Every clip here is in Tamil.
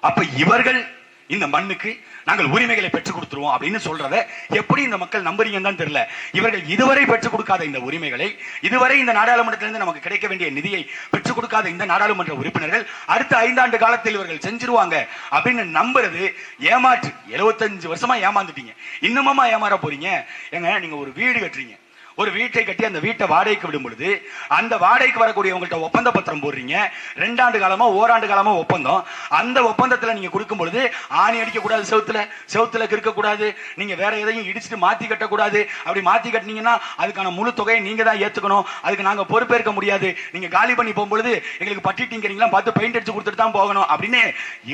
அப்ப இவர்கள் இந்த மண்ணுக்கு நாங்கள் உரிமைகளை பெற்றுக் கொடுத்துருவோம் அப்படின்னு சொல்றத எப்படி இந்த மக்கள் நம்புறீங்கன்னு தான் தெரியல. இவர்கள் இதுவரை பெற்றுக் கொடுக்காத இந்த உரிமைகளை, இதுவரை இந்த நாடாளுமன்றத்திலிருந்து நமக்கு கிடைக்க வேண்டிய நிதியை பெற்றுக் கொடுக்காத இந்த நாடாளுமன்ற உறுப்பினர்கள் அடுத்த 5 ஆண்டு காலத்தில் இவர்கள் செஞ்சிருவாங்க அப்படின்னு நம்புறது ஏமாற்று. 75 வருஷமா ஏமாந்துட்டீங்க, இன்னுமா ஏமாற போறீங்க? ஏங்க, நீங்க ஒரு வீடு கட்டுறீங்க, ஒரு வீட்டை கட்டி அந்த வீட்டை வாடகைக்கு விடும் பொழுது அந்த வாடகைக்கு வரக்கூடிய உங்கள்கிட்ட ஒப்பந்த பத்திரம் போடுறீங்க. 2 ஆண்டு காலமா ஓராண்டு காலமா ஒப்பந்தம். அந்த ஒப்பந்தத்துல நீங்க கொடுக்கும் பொழுது ஆணி அடிக்க கூடாது, செவுத்துல இருக்க கூடாது, நீங்க வேற எதையும் இடிச்சுட்டு மாத்தி கட்டக்கூடாது. அப்படி மாத்தி கட்டினீங்கன்னா அதுக்கான முழு தொகையை நீங்க தான் ஏத்துக்கணும், அதுக்கு நாங்க பொறுப்பேற்க முடியாது. நீங்க காலி பண்ணி போகும்பொழுது எங்களுக்கு பட்டிட்டீங்கிறீங்களா, பார்த்து பெயிண்ட் அடிச்சு கொடுத்துட்டு தான் போகணும் அப்படின்னு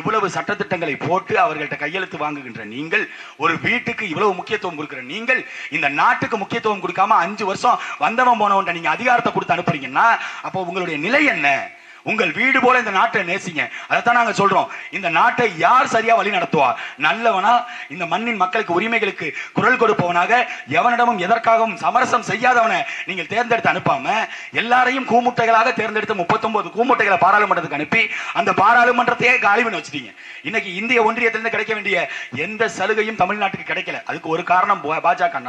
இவ்வளவு சட்டத்திட்டங்களை போட்டு அவர்கள்ட்ட கையெழுத்து வாங்குகின்ற நீங்கள், ஒரு வீட்டுக்கு இவ்வளவு முக்கியத்துவம் கொடுக்கிற நீங்கள், இந்த நாட்டுக்கு முக்கியத்துவம் கொடுக்காம 5 வருஷம் வந்தவன் போனவன் நீங்க அதிகாரத்தை கொடுத்து அனுப்புறீங்கன்னா அப்போ உங்களுடைய நிலை என்ன? உங்கள் வீடு போல இந்த நாட்டை நேசிங்க. அதைத்தான் நாங்க சொல்றோம். இந்த நாட்டை யார் சரியா வழி நடத்துவா? நல்லவனா, இந்த மண்ணின் மக்களுக்கு உரிமைகளுக்கு குரல் கொடுப்பவனாக, எவனிடமும் எதற்காகவும் சமரசம் செய்யாதவனை நீங்கள் தேர்ந்தெடுத்து அனுப்பாம எல்லாரையும் கூமுட்டைகளாக தேர்ந்தெடுத்து 39 கூமுட்டைகளை பாராளுமன்றத்துக்கு அனுப்பி அந்த பாராளுமன்றத்தையே காலி பண்ணி வச்சிட்டீங்க. இன்னைக்கு இந்திய ஒன்றியத்திலிருந்து கிடைக்க வேண்டிய எந்த சலுகையும் தமிழ்நாட்டுக்கு கிடைக்கல. அதுக்கு ஒரு காரணம் பாஜக,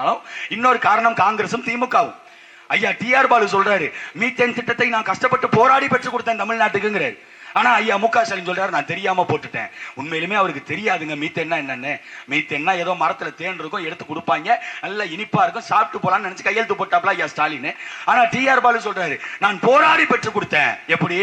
இன்னொரு காரணம் காங்கிரசும் திமுகவும். ஐயா டிஆர் பாலு சொல்றாரு, மீத்தேன் திட்டத்தை நான் கஷ்டப்பட்டு போராடி பெற்று கொடுத்தேன் தமிழ்நாட்டுக்குங்கிறாரு. ஆனா ஐயா முக ஸ்டாலின் சொல்றாரு, நான் தெரியாம போட்டுட்டேன். உண்மையிலுமே அவருக்கு தெரியாதுங்க மீத்தேன்னா என்னன்னு. மீத்தேன்னா ஏதோ மரத்துல தேன் இருக்கும், எடுத்து கொடுப்பாங்க, நல்ல இனிப்பா இருக்கும், சாப்பிட்டு போலான்னு நினைச்சு கையெழுத்து போட்டாப்ல ஐயா ஸ்டாலின். ஆனா டிஆர் பாலு சொல்றாரு, நான் போராடி பெற்று கொடுத்தேன். எப்படி?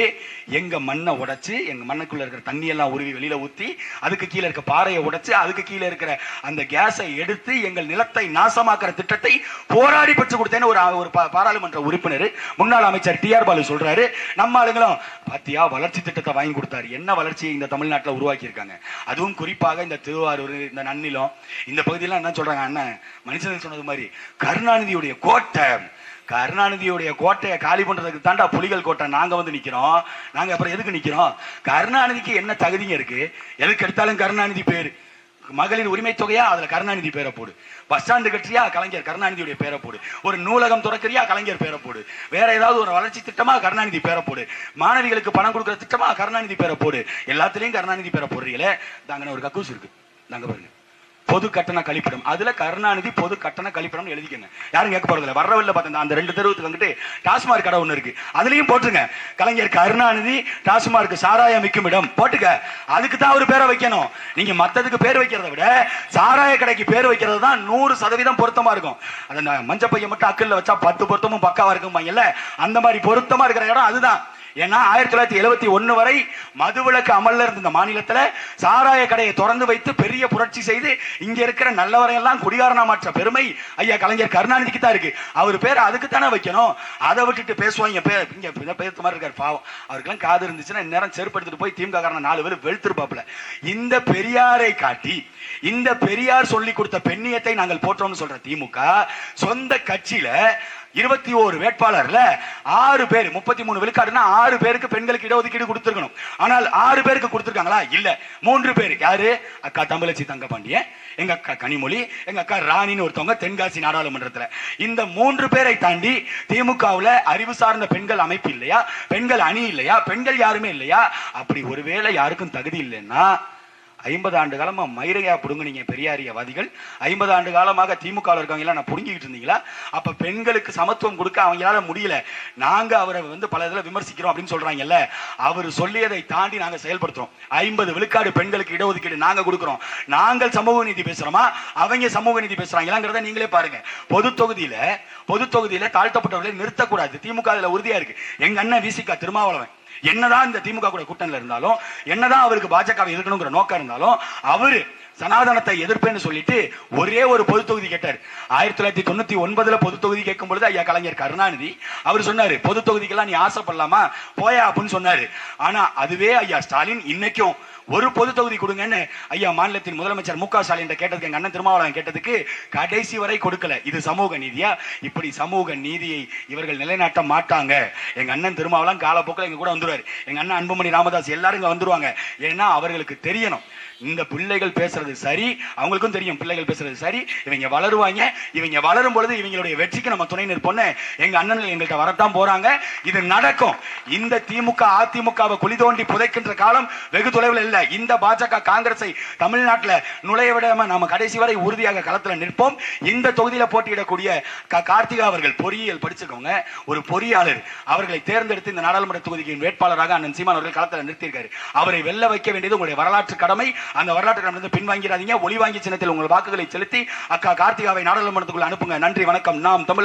எங்க மண்ணை உடைச்சு, எங்க மண்ணுக்குள்ள இருக்கிற தண்ணி எல்லாம் உருவி வெளியில ஊத்தி, அதுக்கு கீழே இருக்க பாறையை உடைச்சு, அதுக்கு கீழே இருக்கிற அந்த கேஸை எடுத்து எங்கள் நிலத்தை நாசமாக்குற திட்டத்தை போராடி பெற்று கொடுத்தேன்னு ஒரு பாராளுமன்ற உறுப்பினர், முன்னாள் அமைச்சர் டிஆர் பாலு சொல்றாரு. நம்ம ஆளுங்களும் பாத்தியா வளர்ச்சி திட்டத்தை வாங்கி கொடுத்தாரு. என்ன வளர்ச்சியை இந்த தமிழ்நாட்டில் உருவாக்கி இருக்காங்க. அதுவும் குறிப்பாக இந்த திருவாரூர், இந்த நன்னிலம், இந்த பகுதியெல்லாம் என்ன சொல்றாங்க, அண்ணன் மனுஷன் சொன்னது மாதிரி கருணாநிதியுடைய கோட்டை, கருணாநிதியுடைய கோட்டையை காலி பண்றதுக்கு தாண்டா புலிகள் கோட்டை நாங்க வந்து நிக்கிறோம். நாங்க அப்புறம் எதுக்கு நிக்கிறோம்? கருணாநிதிக்கு என்ன தகுதிங்க இருக்கு? எதுக்கு எடுத்தாலும் கருணாநிதி பேரு. மகளிர் உரிமை தொகையா, அதுல கருணாநிதி பேரை போடு. பஸ் ஸ்டாண்டு கட்டுறியா, கலைஞர் கருணாநிதியுடைய பேரை போடு. ஒரு நூலகம் திறக்கிறியா, கலைஞர் பேரை போடு. வேற ஏதாவது ஒரு வளர்ச்சி திட்டமா கருணாநிதி பேரை போடு. மாணவிகளுக்கு பணம் கொடுக்குற திட்டமா கருணாநிதி பேரை போடு. எல்லாத்திலையும் கருணாநிதி பேரை போடுறீங்களே. தாங்க ஒரு கக்கூஸ் இருக்கு, தாங்க பாருங்க, பொது கட்டண கழிப்பிடம். அதுல கருணாநிதி பொது கட்டண கழிப்பிடம் எழுதிக்கங்க. யாரும் கேட்க போறதில்ல. வரவில்லை பார்த்தா அந்த 2 தெருவுக்கு வந்துட்டு டாஸ்மார்க் கடை ஒண்ணு இருக்கு, அதுலயும் போட்டுருங்க கலைஞர் கருணாநிதி டாஸ்மார்க் சாராயம் விற்கும் இடம் போட்டுக்க. அதுக்கு தான் ஒரு பேரை வைக்கணும். நீங்க மத்ததுக்கு பேர் வைக்கிறத விட சாராய கடைக்கு பேர் வைக்கிறது தான் 100% பொருத்தமா இருக்கும். அந்த மஞ்ச பைய மட்டும் அக்கல்ல வச்சா 10 பொருத்தமும் பக்காவா இருக்கும். அந்த மாதிரி பொருத்தமா இருக்கிற இடம் அதுதான். ஏன்னா 1971 வரை மதுவிலக்கு அமல்ல இருந்த இந்த மாநிலத்துல சாராய கடையை திறந்து வைத்து பெரிய புரட்சி செய்து இங்க இருக்கிற நல்லவரை எல்லாம் குடிகாரனா மாற்ற பெருமை ஐயா கலைஞர் கருணாநிதிக்கு தான் இருக்கு. அவர் பேர் அதுக்கு தானே வைக்கணும். அதை விட்டுட்டு பேசுவாங்க. இங்க பேச மாதிரி இருக்காரு பாவம். அவருக்கெல்லாம் காது இருந்துச்சுன்னா நேரம் செருப்பு எடுத்துட்டு போய் திமுக காரன 4 பேர் வெளுத்திருப்பாப்ல. இந்த பெரியாரை காட்டி, இந்த பெரியார் சொல்லி கொடுத்த பெண்ணியத்தை நாங்கள் போற்றோம்னு சொல்ற திமுக சொந்த கட்சியில 21 வேட்பாளர்ல 6 பேர், 33 விழுக்காடுனா 6 பேருக்கு பெண்களுக்கு இடஒதுக்கீடு கொடுத்திருக்கணும். ஆனால் 6 பேருக்கு கொடுத்திருக்காங்களா? இல்ல. 3 பேர். யாரு? அக்கா தமிழச்சி தங்கபாண்டியன், எங்க அக்கா கனிமொழி, எங்க அக்கா ராணின்னு ஒருத்தவங்க தென்காசி நாடாளுமன்றத்துல. இந்த 3 பேரை தாண்டி திமுகவுல அறிவு சார்ந்த பெண்கள் அமைப்பு இல்லையா? பெண்கள் அணி இல்லையா? பெண்கள் யாருமே இல்லையா? அப்படி ஒருவேளை யாருக்கும் தகுதி இல்லைன்னா 50 ஆண்டு காலமா மயிரையா புடுங்குனீங்க பெரியாரியவாதிகள். 50 ஆண்டு காலமாக திமுக இருக்காங்க நான் புடுங்கிட்டு இருந்தீங்களா? அப்ப பெண்களுக்கு சமத்துவம் கொடுக்க அவங்களால முடியல. நாங்க அவரை பல இதுல விமர்சிக்கிறோம் அப்படின்னு சொல்றாங்கல்ல, அவர் சொல்லியதை தாண்டி நாங்க செயல்படுத்துறோம். 50 விழுக்காடு பெண்களுக்கு இடஒதுக்கீடு நாங்க கொடுக்கிறோம். நாங்கள் சமூக நீதி பேசுறோமா, அவங்க சமூக நீதி பேசுறாங்களாங்கிறத நீங்களே பாருங்க. பொது தொகுதியில தாழ்த்தப்பட்டவர்களை நிறுத்தக்கூடாது. திமுக அதுல உறுதியா இருக்கு. எங்க அண்ணன் விசிகா திருமாவளவன் என்னதான் இந்த திமுக கூட கூட்டணியில் இருந்தாலும், என்னதான் அவருக்கு பாஜக இருக்கணுங்கிற நோக்கம் இருந்தாலும், அவரு சனாதனத்தை எதிர்ப்பேன்னு சொல்லிட்டு ஒரே ஒரு பொது தொகுதி கேட்டார். 1999 பொது தொகுதி கேட்கும் பொழுது ஐயா கலைஞர் கருணாநிதி அவர் சொன்னாரு, பொது தொகுதிக்கெல்லாம் நீ ஆசைப்படலாமா போயா அப்படின்னு சொன்னாரு. ஆனா அதுவே ஐயா ஸ்டாலின் இன்னைக்கும் ஒரு பொது தொகுதி கொடுங்கன்னு ஐயா மாநிலத்தின் முதலமைச்சர் மு க ஸ்டாலின் கேட்டதுக்கு, எங்க அண்ணன் திருமாவளவன் கேட்டதுக்கு கடைசி வரை கொடுக்கல. இது சமூக நீதியா? இப்படி சமூக நீதியை இவர்கள் நிலைநாட்ட மாட்டாங்க. எங்க அண்ணன் திருமாவளவன் காலப்போக்கில் எங்க கூட வந்துருவாரு. எங்க அண்ணன் அன்புமணி ராமதாஸ் எல்லாரும் இங்க வந்துருவாங்க. ஏன்னா அவர்களுக்கு தெரியணும், இந்த பிள்ளைகள் பேசுறது சரி, அவங்களுக்கும் தெரியும் பிள்ளைகள் பேசுறது சரி, இவங்க வளருவாங்க, இவங்க வளரும் பொழுது இவங்களுடைய வெற்றிக்கு நம்ம துணை நிற்போம்னு எங்க அண்ணன்கள் எங்கள்கிட்ட வரத்தான் போறாங்க. இது நடக்கும். இந்த திமுக அதிமுகவை குழி தோண்டி புதைக்கின்ற காலம் வெகு தொலைவில் இல்லை. இந்த பாஜக காங்கிரஸை தமிழ்நாட்டில் நுழைய விடாம நாம கடைசி வரை உறுதியாக களத்தில் நிற்போம். இந்த தொகுதியில் போட்டியிடக்கூடிய கார்த்திகா அவர்கள் பொறியியல் படிச்சுக்கோங்க, ஒரு பொறியாளர். அவர்களை தேர்ந்தெடுத்து இந்த நாடாளுமன்ற தொகுதிக்கு வேட்பாளராக அண்ணன் சீமான் அவர்கள் களத்தில் நிறுத்தியிருக்காரு. அவரை வெல்ல வைக்க வேண்டியது உங்களுடைய வரலாற்று கடமை. அந்த வரலாற்று கடமை பின்வாங்கிறாதீங்க. ஒளிவாங்கி சின்னத்தில் உங்கள் வாக்குகளை செலுத்தி அக்கா கார்த்திகாவை நாடாளுமன்றத்துக்குள் அனுப்புங்க. நன்றி, வணக்கம். நாம் தமிழர்.